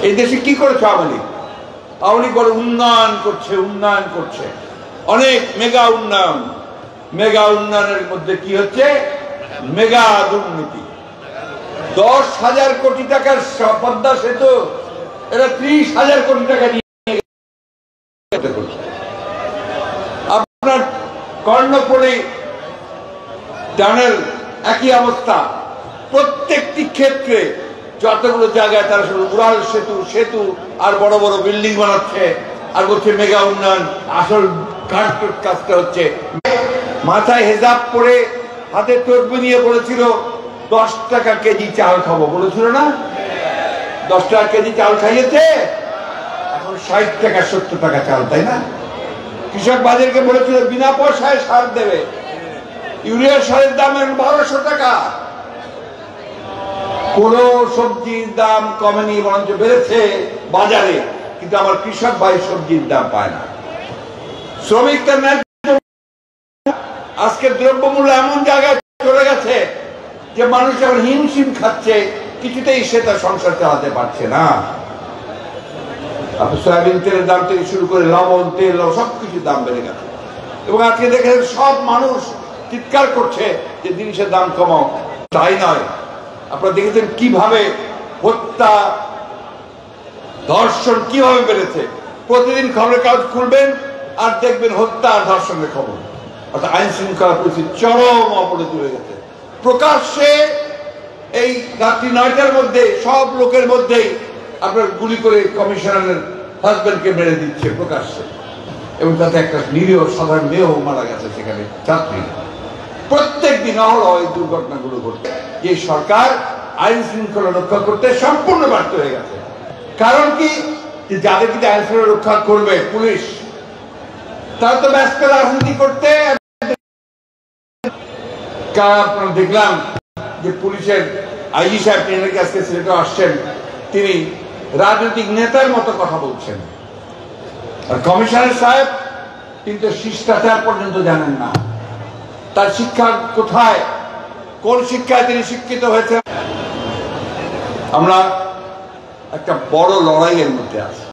এই দেশে কি করেছে আওয়ামী লীগ? আওয়ামী লীগ বলে উন্নয়ন করছে, উন্নয়ন করছে, অনেক মেগা উন্নয়ন। মেগা উন্নয়নের মধ্যে কি হচ্ছে? মেগা দুর্নীতি। 10,000 কোটি টাকার পদ্মা সেতু এরা 30,000 কোটি টাকা নিয়ে আপনার কর্ণফুলী টানেল একই অবস্থা। প্রত্যেকটি ক্ষেত্রে যতগুলো জায়গায় তারা শুধু উড়াল সেতু সেতু আর বড় বড় বিল্ডিং বানাচ্ছে আর বলছে মেগা উন্নয়ন। আসল কাজটা হচ্ছে মাথায় হেজাব পরে হাতে তসবিহ নিয়ে বলেছিল 10 টাকা কেজি চাল খাবো, বলেছিল না? 10 টাকা কেজি চাল খাইয়েছে, এখন 60 টাকা 70 টাকা চাল, তাই না? কৃষক বাজারকে বলেছিল বিনা পয়সায় সার দেবে, ইউরিয়া সারের দাম 1200 টাকা। কোন সবজির দাম কমেনি, বরঞ্চ বেড়েছে বাজারে, কিন্তু আমার কৃষক ভাই সবজির দাম পায় না। শ্রমিকদের আজকে দ্রব্যমূল্য এমন জায়গায় চলে গেছে যে মানুষ এখন হিমশিম খাচ্ছে, কিছুতেই সে তার সংসার চালাতে পারছে না। আপনি সয়াবিন তেলের দাম থেকে শুরু করে লবণ, তেল, সবকিছুর দাম বেড়ে গেছে। এবং আজকে দেখেন সব মানুষ চিৎকার করছে যে জিনিসের দাম কমাও। তাই নয়, আপনারা দেখেছেন কিভাবে হত্যা, ধর্ষণ কিভাবে বেড়েছে। প্রতিদিন খবরের কাগজ খুলবেন আর দেখবেন হত্যা আর ধর্ষণের খবর। অর্থাৎ আইন শৃঙ্খলা পরিস্থিতি চরম অবনতি হয়ে গেছে। প্রকাশ্যে এই রাত্রি 9টার মধ্যে সব লোকের মধ্যেই আপনার গুলি করে কমিশনারের হাজবেন্ডকে মেরে দিচ্ছে প্রকাশ্যে, এবং তাতে একটা নিরীহ সাধারণ মেয়েও মারা গেছে সেখানে, ছাত্রী। প্রত্যেক দিন অহরহ এই দুর্ঘটনাগুলো ঘটছে। যে সরকার আইন শৃঙ্খলা রক্ষা করতে সম্পূর্ণ ব্যর্থ হয়ে গেছে। কারণ কি? যে যাদের কিন্তু আইন শৃঙ্খলা রক্ষা করবে পুলিশ, তারা তো ব্যস্ত রাজনীতি করতে। আপনারা দেখলাম যে পুলিশের আইজি সাহেব ট্রেনের কাছে সিলেটে আসছেন, তিনি রাজনৈতিক নেতার মতো কথা বলছেন। আর কমিশনার সাহেব কিন্তু শিষ্টাচার পর্যন্ত জানেন না। তার শিক্ষা কোথায়, কোন শিক্ষায় তিনি শিক্ষিত হয়েছেন? আমরা একটা বড় লড়াইয়ের মধ্যে আছি।